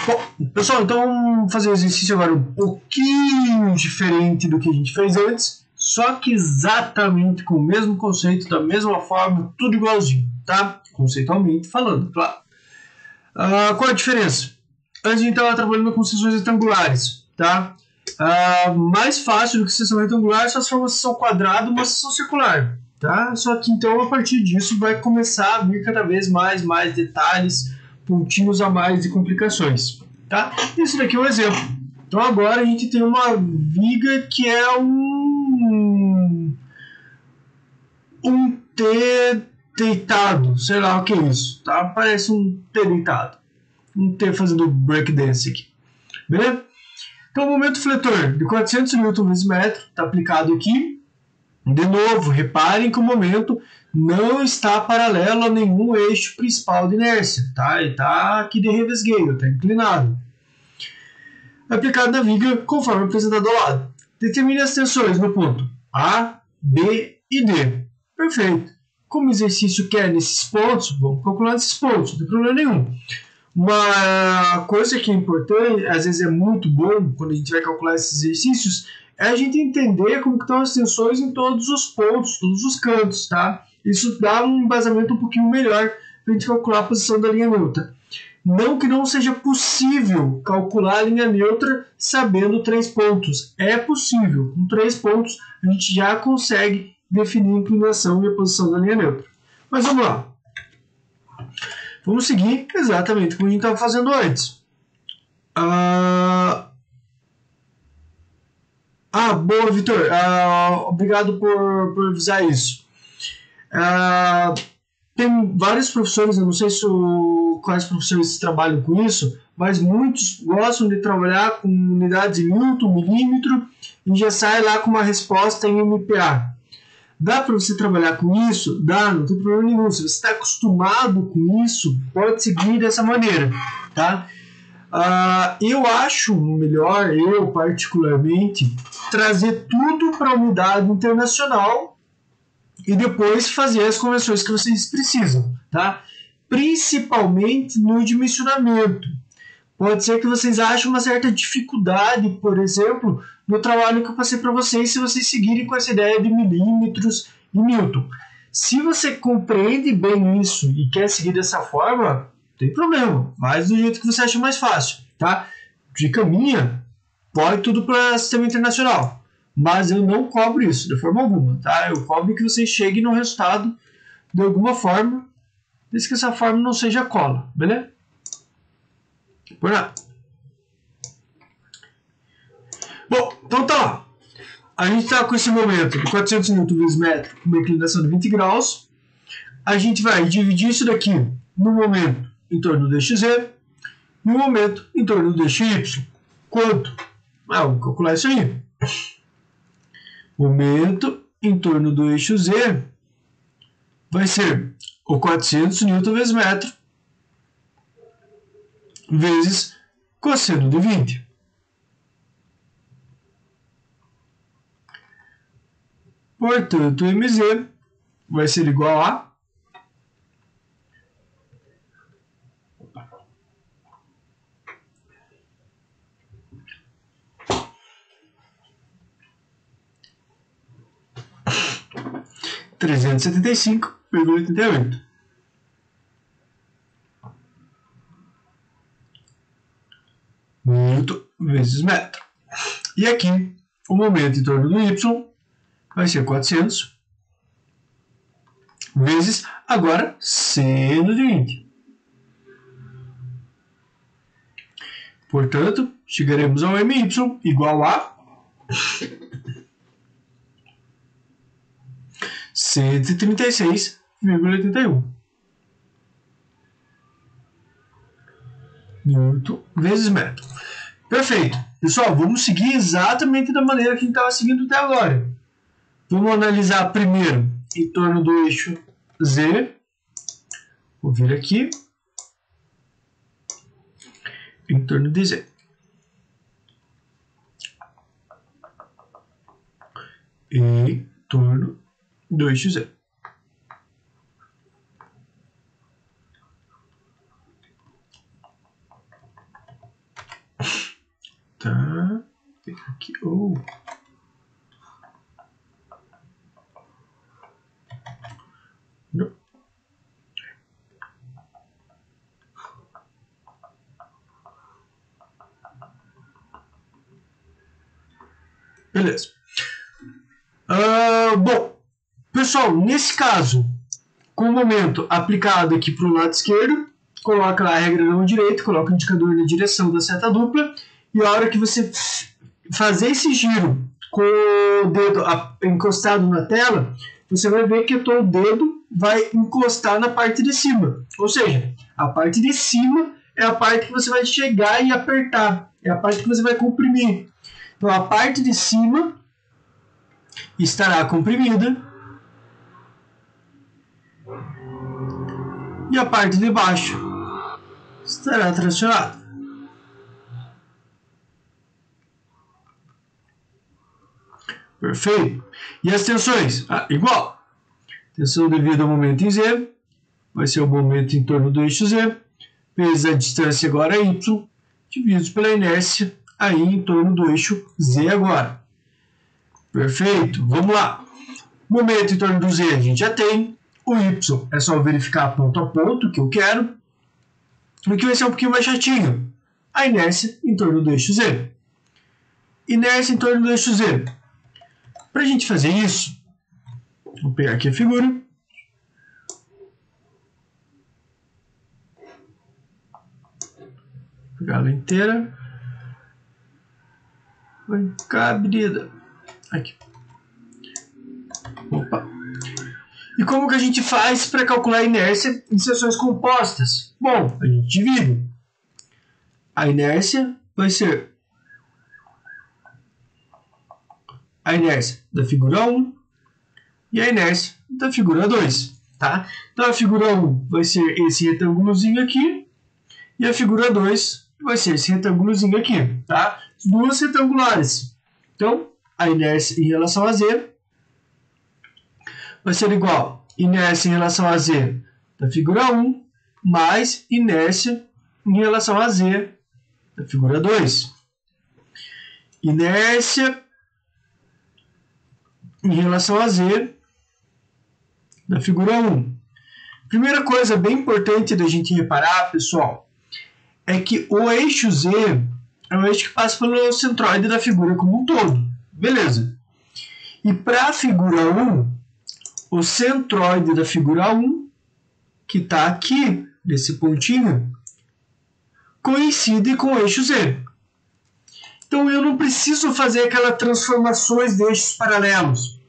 Bom, pessoal, então vamos fazer um exercício agora um pouquinho diferente do que a gente fez antes, só que exatamente com o mesmo conceito, da mesma forma, tudo igualzinho, tá? Conceitualmente falando, claro. Qual a diferença? Antes a gente estava trabalhando com seções retangulares, tá? Mais fácil do que seção retangular, só se for uma seção quadrada ou uma seção circular, tá? Só que então a partir disso vai começar a vir cada vez mais detalhes, pontinhos a mais e complicações, tá? Isso daqui é um exemplo. Então agora a gente tem uma viga que é um T deitado, sei lá o que é isso, tá? Parece um T deitado, um T fazendo breakdance aqui, beleza? Então o momento fletor de 400 Nm vezes metro está aplicado aqui. De novo, reparem que o momento não está paralelo a nenhum eixo principal de inércia, tá? Ele está aqui de revesgueio, está inclinado. Aplicado na viga conforme apresentado ao lado. Determine as tensões no ponto A, B e D. Perfeito. Como o exercício quer nesses pontos, vamos calcular esses pontos, não tem problema nenhum. Uma coisa que é importante, às vezes é muito bom quando a gente vai calcular esses exercícios, é a gente entender como que estão as tensões em todos os pontos, todos os cantos, tá? Isso dá um embasamento um pouquinho melhor para a gente calcular a posição da linha neutra. Não que não seja possível calcular a linha neutra sabendo 3 pontos. É possível. Com 3 pontos a gente já consegue definir a inclinação e a posição da linha neutra. Mas vamos lá. Vamos seguir exatamente como a gente estava fazendo antes. Boa, Vitor. Obrigado por avisar isso. Tem vários professores, eu não sei quais professores trabalham com isso, mas muitos gostam de trabalhar com unidades em Newton, milímetro, e já sai lá com uma resposta em MPa. Dá para você trabalhar com isso? Dá, não tem problema nenhum. Se você está acostumado com isso, pode seguir dessa maneira, tá? Eu acho melhor, eu particularmente, trazer tudo para a unidade internacional e depois fazer as conversões que vocês precisam, tá? Principalmente no dimensionamento. Pode ser que vocês achem uma certa dificuldade, por exemplo, no trabalho que eu passei para vocês, se vocês seguirem com essa ideia de milímetros e Newton. Se você compreende bem isso e quer seguir dessa forma, não tem problema, faz do jeito que você acha mais fácil, tá? Dica minha, pode tudo para sistema internacional, mas eu não cobro isso de forma alguma, tá? Eu cobro que vocês cheguem no resultado de alguma forma, desde que essa forma não seja cola, beleza? Por nada. Bom, então tá lá. A gente está com esse momento de 400 Nm vezes metro, com uma inclinação de 20 graus. A gente vai dividir isso daqui no momento em torno do eixo Z e no momento em torno do eixo Y. Quanto? Vamos calcular isso aí. Momento em torno do eixo Z vai ser o 400 Nm vezes metro vezes cosseno de 20. Portanto, MZ vai ser igual a 375,88 Newton vezes metro. E aqui, o momento em torno do Y vai ser 400 vezes, agora, seno de 20. Portanto, chegaremos ao MY igual a 136,81 Newton vezes metro. Perfeito. Pessoal, vamos seguir exatamente da maneira que a gente estava seguindo até agora. Vamos analisar primeiro em torno do eixo Z. Vou vir aqui. Em torno de Z. Em torno do eixo Z. Aqui, oh. Não. Beleza. Bom, pessoal, nesse caso, com o momento aplicado aqui para o lado esquerdo, coloca lá a regra não direita, coloca o indicador na direção da seta dupla, e a hora que você fazer esse giro com o dedo encostado na tela, você vai ver que o teu dedo vai encostar na parte de cima. Ou seja, a parte de cima é a parte que você vai chegar e apertar, é a parte que você vai comprimir. Então a parte de cima estará comprimida e a parte de baixo estará tracionada. Perfeito. E as tensões? Igual. Tensão devido ao momento em Z vai ser o momento em torno do eixo Z, vezes a distância agora Y, dividido pela inércia aí em torno do eixo Z agora. Perfeito. Vamos lá. Momento em torno do Z a gente já tem. O Y é só verificar ponto a ponto que eu quero. O que vai ser um pouquinho mais chatinho. A inércia em torno do eixo Z. Inércia em torno do eixo Z. Para a gente fazer isso, vou pegar aqui a figura. Vou pegar ela inteira. Vem cá, querida. Aqui. Opa. E como que a gente faz para calcular a inércia em seções compostas? Bom, a gente divide. A inércia vai ser a inércia da figura 1 e a inércia da figura 2. Tá? Então a figura 1 vai ser esse retângulozinho aqui e a figura 2 vai ser esse retângulozinho aqui. Tá? Duas retangulares. Então a inércia em relação a Z vai ser igual a inércia em relação a Z da figura 1 mais inércia em relação a Z da figura 2. Inércia em relação a Z da figura 1. Primeira coisa bem importante da gente reparar, pessoal, é que o eixo Z é um eixo que passa pelo centroide da figura como um todo. Beleza. E para a figura 1, o centroide da figura 1, que está aqui, nesse pontinho, coincide com o eixo Z. Então eu não preciso fazer aquelas transformações de eixos paralelos.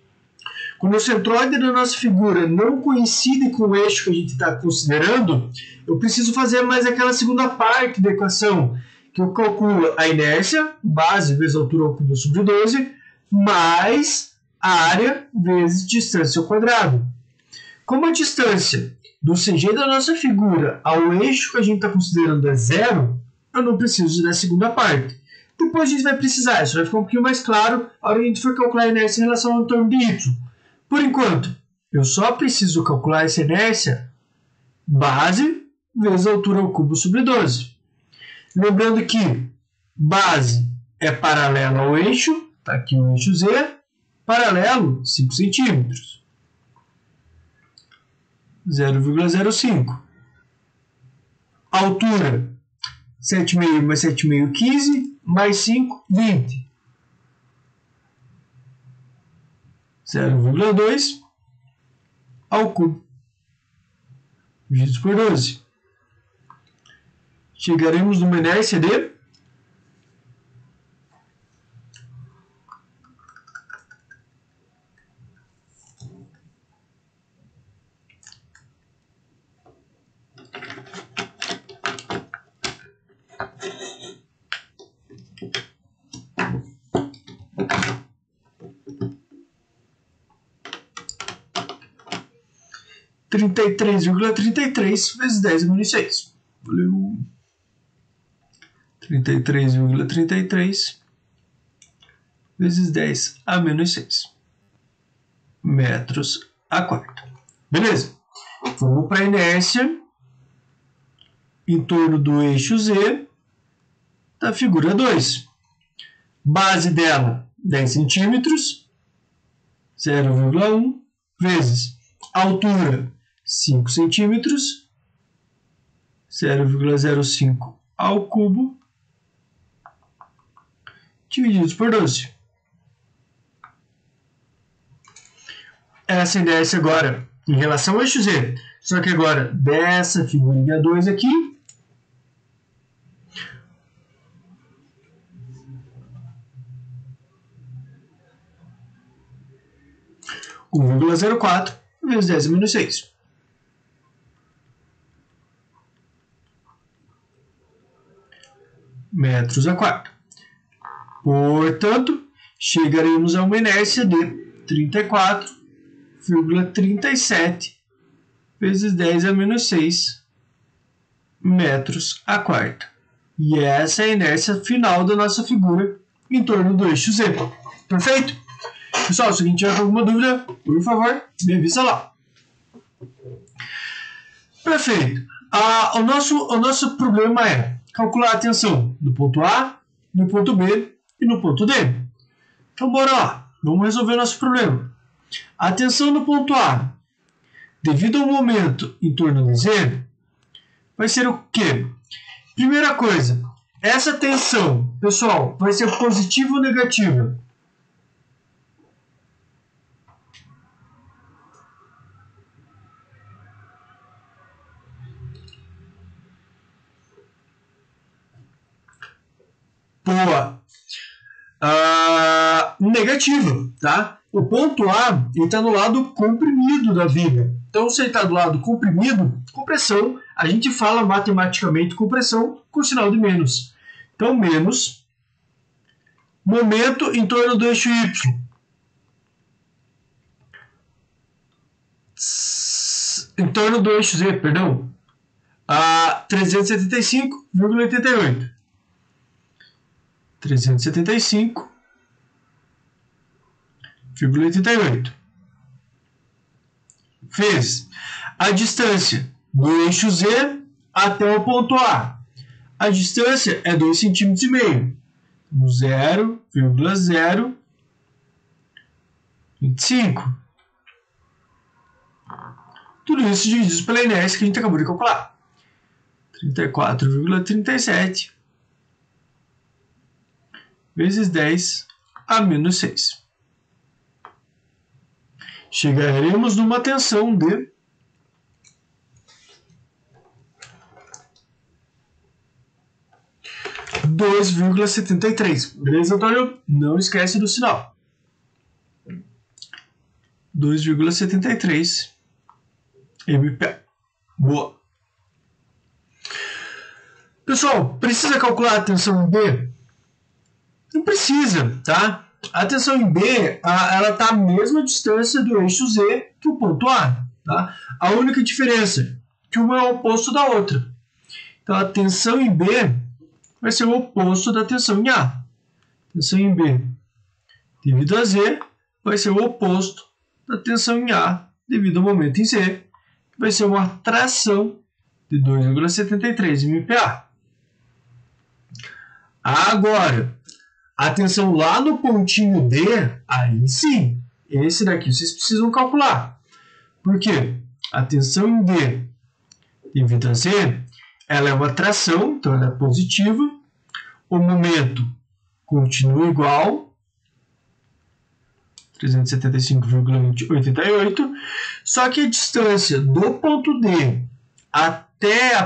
Quando o centroide da nossa figura não coincide com o eixo que a gente está considerando, eu preciso fazer mais aquela segunda parte da equação, que eu calculo a inércia, base vezes altura ao cubo sobre 12, mais a área vezes distância ao quadrado. Como a distância do CG da nossa figura ao eixo que a gente está considerando é zero, eu não preciso da segunda parte. Depois a gente vai precisar, isso vai ficar um pouquinho mais claro na hora que a gente for calcular a inércia em relação ao entorno de Y. Por enquanto, eu só preciso calcular essa inércia base vezes a altura ao cubo sobre 12. Lembrando que base é paralela ao eixo, está aqui o eixo Z, paralelo 5 centímetros. 0,05. Altura 7,5 mais 7,5, 15, mais 5, 20. 0,2 ao cubo, dividido por 12. Chegaremos numa inércia de 33,33 vezes 10 a menos 6. Valeu. 33,33 vezes 10 a menos 6 metros a quarto. Beleza. Vamos para a inércia em torno do eixo Z da figura 2. Base dela, 10 centímetros, 0,1, vezes altura, 5 centímetros, 0,05 ao cubo, divididos por 12. Essa inércia agora, em relação ao eixo Z, só que agora dessa figurinha 2 aqui, (1,04 vezes 10 a menos 6. Metros a quarto. Portanto, chegaremos a uma inércia de 34,37 vezes 10 a menos 6 metros a quarto. E essa é a inércia final da nossa figura em torno do eixo Z. Perfeito? Pessoal, se alguém tiver alguma dúvida, por favor, me avisa lá. Perfeito. O nosso problema é calcular a tensão do ponto A, no ponto B e no ponto D. Então, bora lá. Vamos resolver nosso problema. A tensão no ponto A, devido ao momento em torno de Z, vai ser o quê? Primeira coisa, essa tensão, pessoal, vai ser positiva ou negativa? Boa. Negativa, tá? O ponto A está no lado comprimido da viga. Então, se ele está do lado comprimido, compressão, a gente fala matematicamente compressão com sinal de menos. Então, menos momento em torno do eixo Y. Em torno do eixo Z, perdão. 375,88. 375,88 vezes a distância do eixo Z até o ponto A. A distância é 2,5 cm. 0,025. Tudo isso dividido pela inércia que a gente acabou de calcular. 34,37 vezes 10 a menos 6. Chegaremos numa tensão de 2,73. Beleza, Antônio? Não esquece do sinal. 2,73 MPa. Boa. Pessoal, precisa calcular a tensão em B? Não precisa, tá? A tensão em B, ela está à mesma distância do eixo Z que o ponto A, tá? A única diferença é que uma é o oposto da outra. Então, a tensão em B vai ser o oposto da tensão em A. Tensão em B devido a Z vai ser o oposto da tensão em A devido ao momento em Z, que vai ser uma tração de 2,73 MPa. Agora, a tensão lá no pontinho D, aí sim, esse daqui vocês precisam calcular. Por quê? A tensão em D devido a Z, ela é uma tração, então ela é positiva. O momento continua igual, 375,88, só que a distância do ponto D até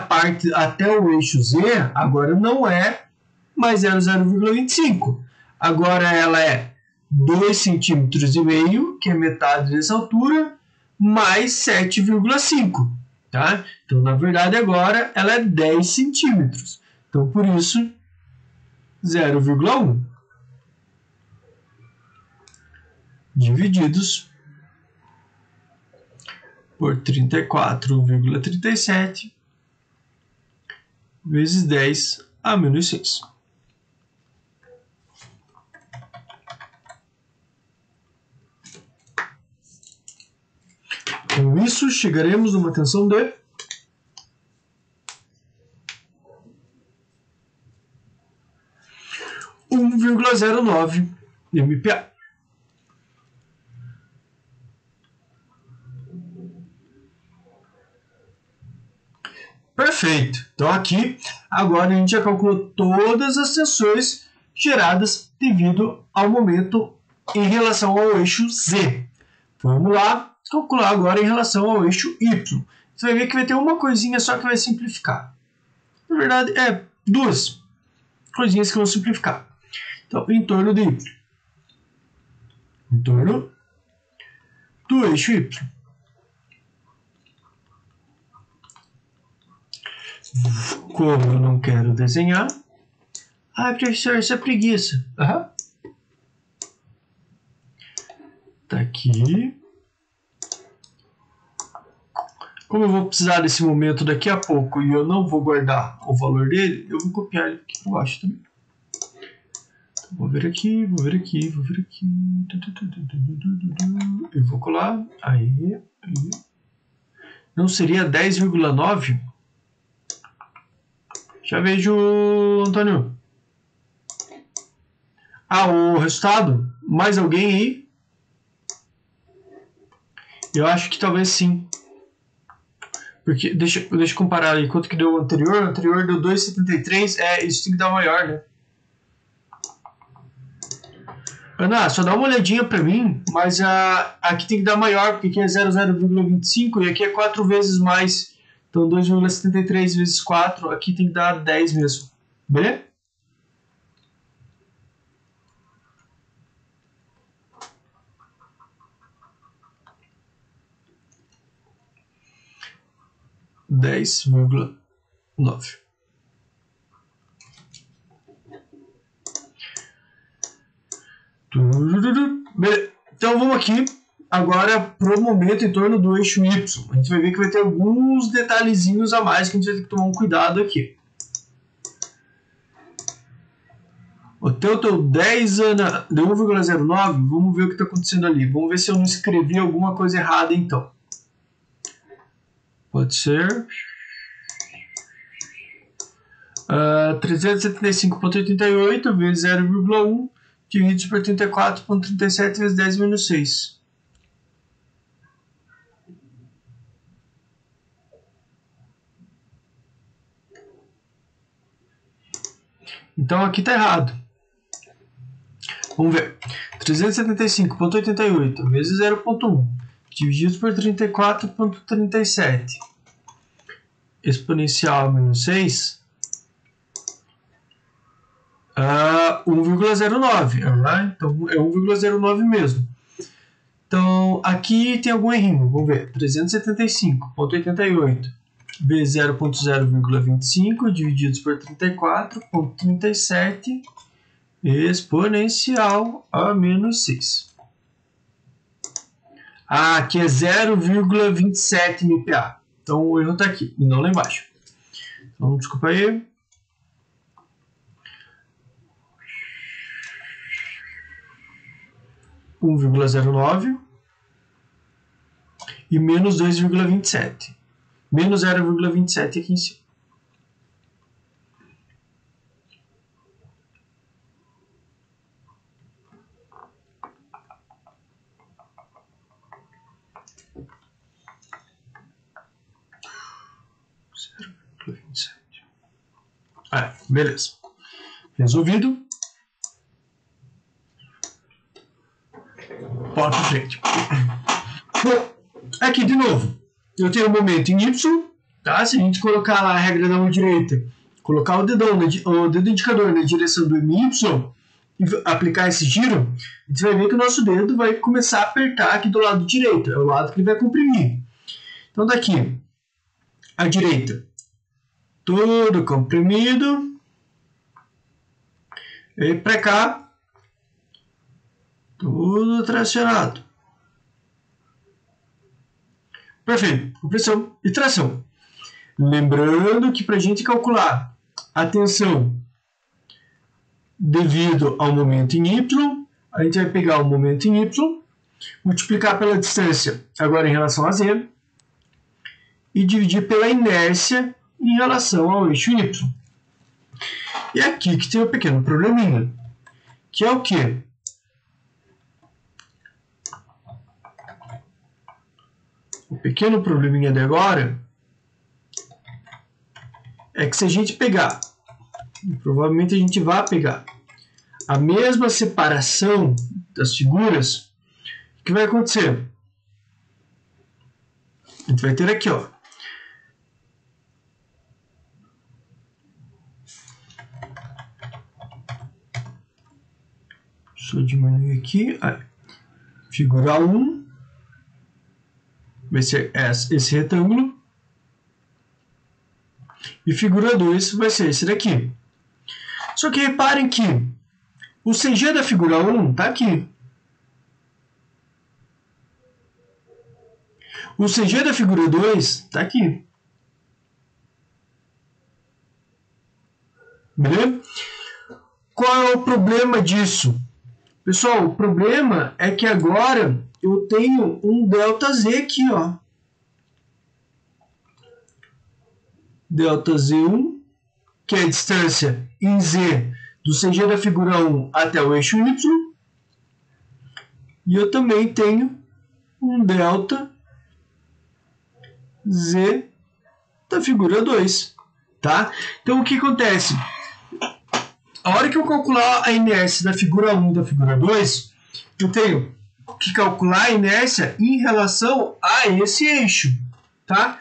o eixo Z agora não é mais 0,25. Agora ela é 2,5 cm, que é metade dessa altura, mais 7,5. Tá? Então, na verdade, agora ela é 10 centímetros. Então, por isso, 0,1 divididos por 34,37 vezes 10 a menos 6. Com isso, chegaremos numa tensão de 1,04 1,09 MPa. Perfeito. Então aqui, agora a gente já calculou todas as tensões geradas devido ao momento em relação ao eixo Z. Vamos lá calcular agora em relação ao eixo Y. Você vai ver que vai ter uma coisinha só que vai simplificar. Na verdade, duas coisinhas que vão simplificar. Então, em torno de Y. Em torno do eixo Y. Como eu não quero desenhar... Ah, professor, isso é preguiça. Tá aqui. Como eu vou precisar desse momento daqui a pouco e eu não vou guardar o valor dele, eu vou copiar ele aqui para baixo também. Então, vou ver aqui, vou ver aqui, vou ver aqui. Eu vou colar. Aí. Não seria 10,9? Já vejo, Antônio. O resultado? Mais alguém aí? Eu acho que talvez sim. Porque, deixa eu comparar aí quanto que deu o anterior. O anterior deu 2,73. Isso tem que dar maior, né? Ana, só dá uma olhadinha pra mim. Mas aqui tem que dar maior, porque aqui é 0,25 e aqui é 4 vezes mais. Então 2,73 vezes 4, aqui tem que dar 10 mesmo. Beleza? (10,9). Beleza. Então vamos aqui agora para o momento em torno do eixo Y. A gente vai ver que vai ter alguns detalhezinhos a mais que a gente vai ter que tomar um cuidado aqui. O teu 10 deu 1,09. Vamos ver o que está acontecendo ali. Vamos ver se eu não escrevi alguma coisa errada então. Pode ser 375,88 vezes 0,1 dividido por 34,37 vezes 10 menos 6. Então aqui está errado. Vamos ver. 375,88 vezes 0,1 dividido por 34,37 exponencial menos 6. 1,09. Então é 1,09 mesmo. Então aqui tem algum errinho. Vamos ver. 375,88 vezes 0,025 divididos por 34,37 exponencial a menos 6. Aqui é 0,27 MPa. Então o erro está aqui e não lá embaixo. Então desculpa aí. (1,09) e menos 2,27. Menos 0,27 aqui em cima. Beleza. Resolvido. Bora pra frente. Bom, aqui de novo. Eu tenho um momento em Y, tá? Se a gente colocar lá a regra da mão direita, colocar o dedo indicador na direção do MY e aplicar esse giro, a gente vai ver que o nosso dedo vai começar a apertar aqui do lado direito. É o lado que ele vai comprimir. Então daqui, à direita, todo comprimido. E para cá, tudo tracionado. Perfeito. Compressão e tração. Lembrando que para a gente calcular a tensão devido ao momento em Y, a gente vai pegar o momento em Y, multiplicar pela distância, agora em relação a Z, e dividir pela inércia em relação ao eixo Y. E é aqui que tem um pequeno probleminha. que é o quê? O pequeno probleminha de agora é que se a gente pegar, e provavelmente a gente vai pegar, a mesma separação das figuras, o que vai acontecer? A gente vai ter aqui, ó. Deixa eu diminuir aqui. Figura 1 vai ser esse retângulo. E figura 2 vai ser esse daqui. Só que reparem que o CG da figura 1 está aqui. O CG da figura 2 está aqui. Beleza? Qual é o problema disso? Pessoal, o problema é que agora eu tenho um ΔZ aqui, ó. ΔZ1, que é a distância em Z do CG da figura 1 até o eixo Y. E eu também tenho um ΔZ da figura 2. Tá? Então, o que acontece? A hora que eu calcular a inércia da figura 1 e da figura 2, eu tenho que calcular a inércia em relação a esse eixo. Tá?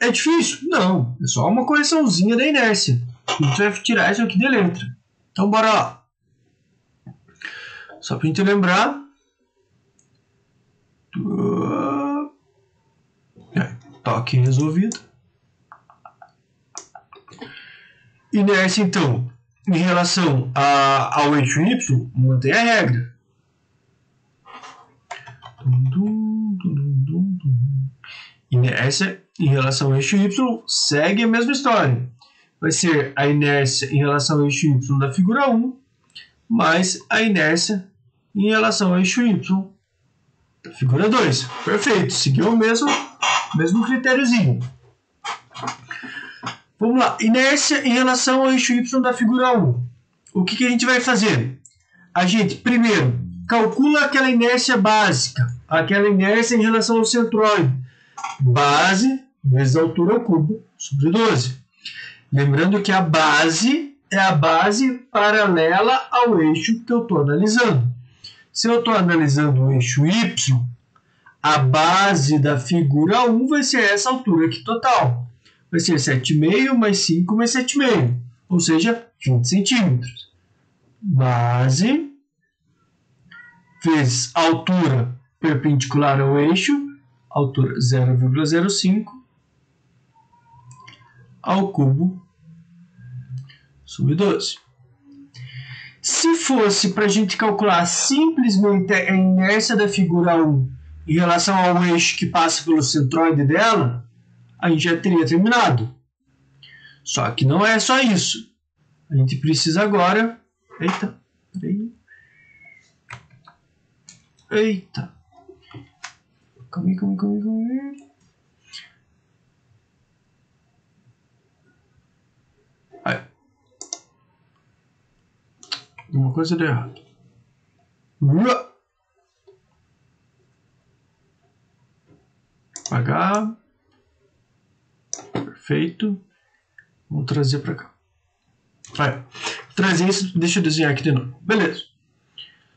É difícil? Não. É só uma correçãozinha da inércia. A gente vai tirar isso aqui de letra. Então, bora lá. Só para a gente lembrar. Toque resolvido. Inércia, então, em relação ao eixo Y, mantém a regra. Inércia em relação ao eixo Y segue a mesma história. Vai ser a inércia em relação ao eixo Y da figura 1, mais a inércia em relação ao eixo Y da figura 2. Perfeito, seguiu o mesmo critériozinho. Vamos lá, inércia em relação ao eixo Y da figura 1. O que a gente vai fazer? A gente, primeiro, calcula aquela inércia básica, aquela inércia em relação ao centroide. Base vezes a altura ao cubo sobre 12. Lembrando que a base é a base paralela ao eixo que eu estou analisando. Se eu estou analisando o eixo Y, a base da figura 1 vai ser essa altura aqui total. Vai ser 7,5 mais 5 mais 7,5, ou seja, 20 centímetros. Base vezes a altura perpendicular ao eixo, altura 0,05, ao cubo sobre 12. Se fosse para a gente calcular simplesmente a inércia da figura 1 em relação ao eixo que passa pelo centroide dela, a gente já teria terminado. Só que não é só isso. A gente precisa agora... Eita, peraí. Eita. Calma aí. Aí. Uma coisa deu errado. Apagar. Perfeito. Vamos trazer para cá. Vai. Trazer isso, deixa eu desenhar aqui de novo. Beleza.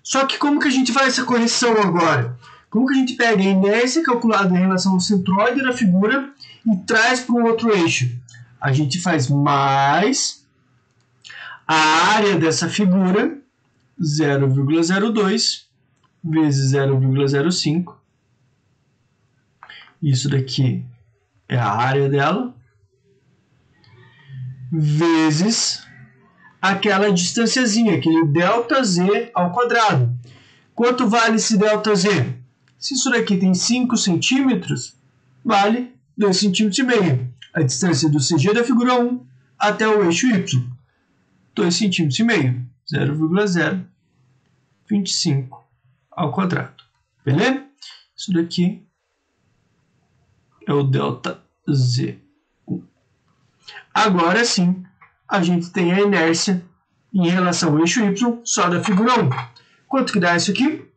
Só que como que a gente faz essa correção agora? Como que a gente pega a inércia calculada em relação ao centroide da figura e traz para um outro eixo? A gente faz mais a área dessa figura, 0,02 vezes 0,05. Isso daqui é a área dela, vezes aquela distanciazinha, aquele ΔZ ao quadrado. Quanto vale esse ΔZ? Se isso daqui tem 5 centímetros, vale 2,5 cm. A distância do CG da figura 1 até o eixo Y. 2,5 cm. 0,025 ao quadrado. Beleza? Isso daqui é o ΔZ1. Agora sim, a gente tem a inércia em relação ao eixo Y só da figura 1. Quanto que dá isso aqui?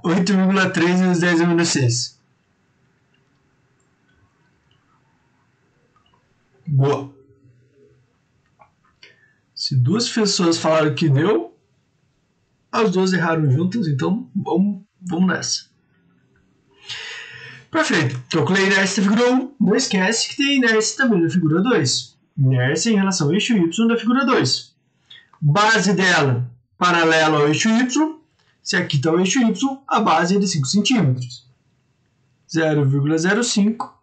Oito vírgula três vezes 10 a menos 6. Boa. Se duas pessoas falaram que deu, as duas erraram juntas, então vamos nessa. Perfeito. Calculei a inércia da figura 1. Não esquece que tem inércia também na figura 2. Inércia em relação ao eixo Y da figura 2. Base dela paralela ao eixo Y. Se aqui está o eixo Y, a base é de 5 centímetros. 0,05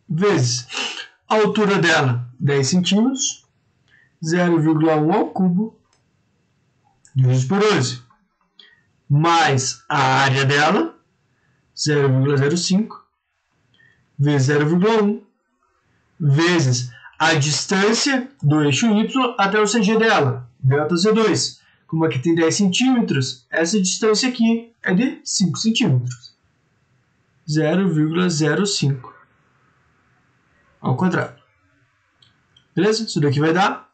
vezes a altura dela, 10 centímetros. 0,1 ao cubo dividido por 12. Mais a área dela, 0,05 vezes 0,1 vezes a distância do eixo Y até o CG dela, ΔC2. Como aqui tem 10 centímetros, essa distância aqui é de 5 centímetros. 0,05 ao quadrado. Beleza? Isso daqui vai dar.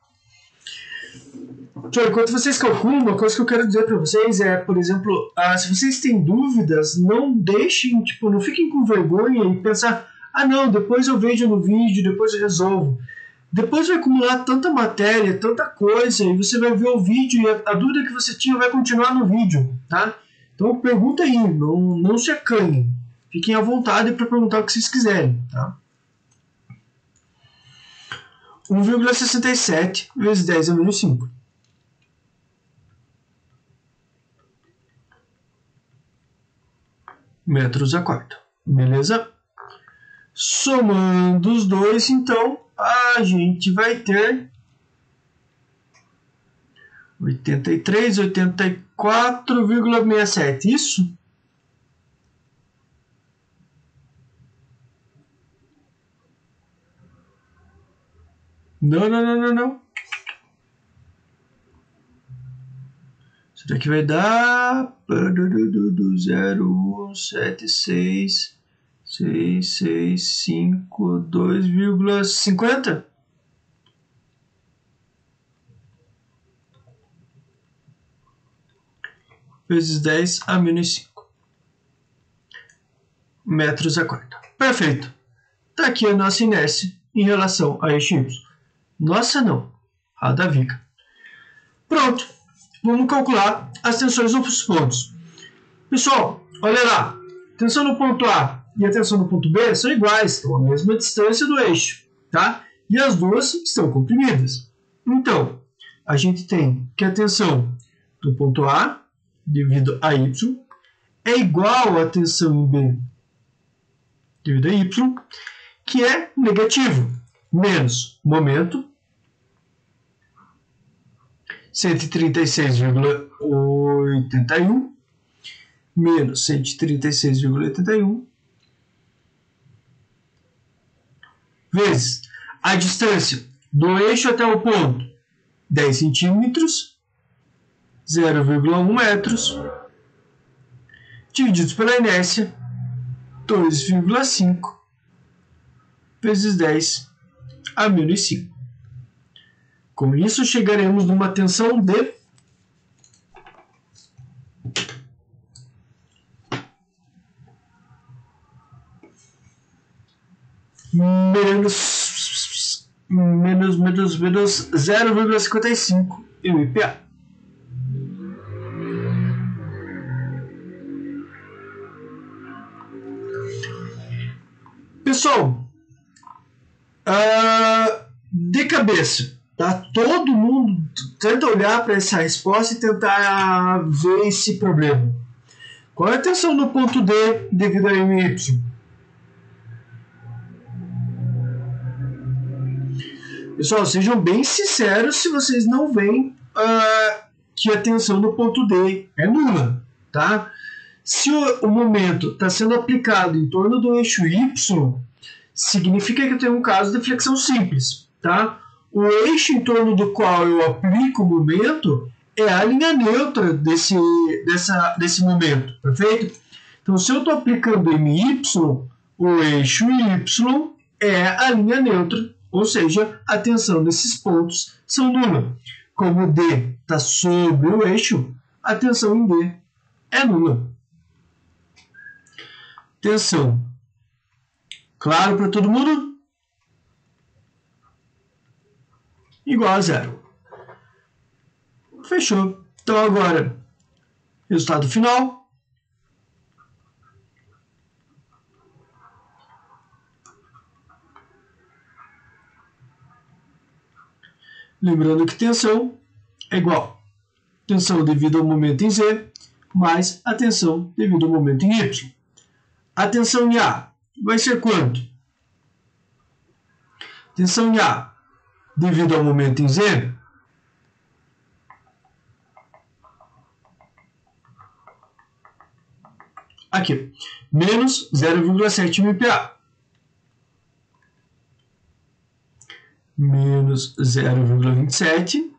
Então, enquanto vocês calculam, uma coisa que eu quero dizer para vocês é, por exemplo, se vocês têm dúvidas, não deixem, não fiquem com vergonha e pensar, não, depois eu vejo no vídeo, depois eu resolvo. Depois vai acumular tanta matéria, tanta coisa, e você vai ver o vídeo e a dúvida que você tinha vai continuar no vídeo, tá? Então pergunta aí, não se acanhem. Fiquem à vontade para perguntar o que vocês quiserem, tá? 1,67 vezes 10 a menos 5. Metros a quarto. Beleza? Somando os dois, então, a gente vai ter 84,67. Isso? Não. Isso daqui vai dar 0,1766652,50. Vezes 10 a menos 5 metros a quarto. Perfeito. Está aqui a nossa inércia em relação a eixo Y. Nossa, não. A da viga. Pronto. Vamos calcular as tensões nos pontos. Pessoal, olha lá. A tensão no ponto A e a tensão no ponto B são iguais, estão à mesma distância do eixo, tá? E as duas estão comprimidas. Então, a gente tem que a tensão do ponto A devido a Y é igual à tensão em B devido a Y, que é negativo, menos momento, 136,81 menos 136,81 vezes a distância do eixo até o ponto, 10 centímetros, 0,1 metros, divididos pela inércia, 2,5 vezes 10 a menos 5. Com isso, chegaremos numa tensão de menos 0,55 MPa. Pessoal, de cabeça, tá? Todo mundo tenta olhar para essa resposta e tentar ver esse problema. Qual é a tensão no ponto D devido a MY? Pessoal, sejam bem sinceros se vocês não veem que a tensão no ponto D é nula, tá? Se o momento está sendo aplicado em torno do eixo Y, significa que eu tenho um caso de flexão simples, tá? O eixo em torno do qual eu aplico o momento é a linha neutra desse momento, perfeito? Então, se eu estou aplicando MY, o eixo Y é a linha neutra, ou seja, a tensão desses pontos são nula. Como o D está sobre o eixo, a tensão em D é nula. Tensão. Claro para todo mundo? Igual a zero. Fechou. Então agora, resultado final. Lembrando que tensão é igual a tensão devido ao momento em Z mais a tensão devido ao momento em Y. A tensão em A vai ser quanto? Tensão em A devido ao momento em Z aqui, menos 0,7 MPa. Menos 0,27.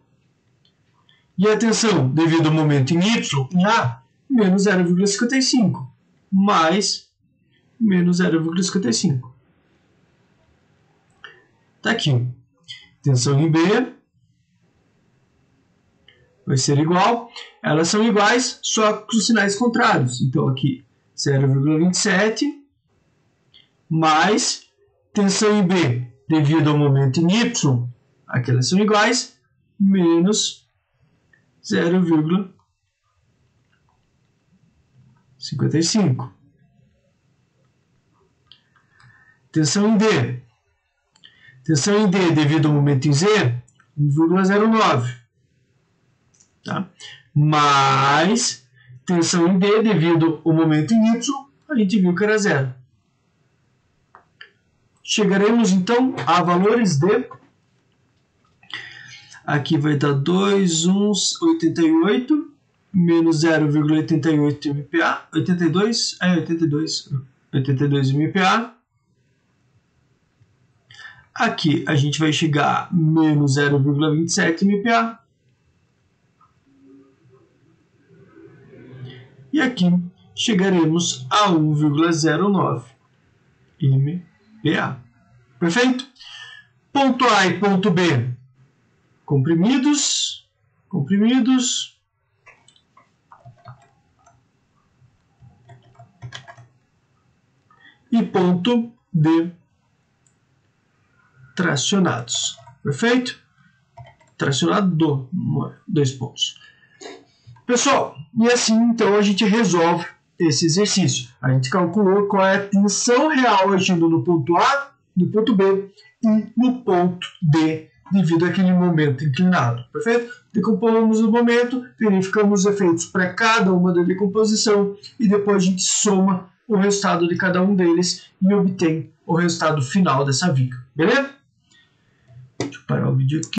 E a tensão devido ao momento em Y, em A, menos 0,55. Mais menos 0,55. Está aqui. Tensão em B vai ser igual. Elas são iguais, só com os sinais contrários. Então, aqui, 0,27 mais tensão em B devido ao momento em Y, aquelas são iguais, menos 0,55. Tensão em D. Tensão em D devido ao momento em Z, 1,09. Tá? Mais tensão em D devido ao momento em Y, a gente viu que era zero. Chegaremos então a valores de... Aqui vai dar 2,188 menos 0,88 MPa. 82 MPa. Aqui a gente vai chegar a menos 0,27 MPa. E aqui chegaremos a 1,09 MPa. Perfeito? Ponto A e ponto B, comprimidos. E ponto D, tracionados. Perfeito? Tracionado, dois pontos. Pessoal, e assim então a gente resolve esse exercício. A gente calculou qual é a tensão real agindo no ponto A, no ponto B e no ponto D, devido àquele momento inclinado. Perfeito? Decompomos o momento, verificamos os efeitos para cada uma da decomposição e depois a gente soma o resultado de cada um deles e obtém o resultado final dessa viga. Beleza? Deixa eu parar o vídeo aqui.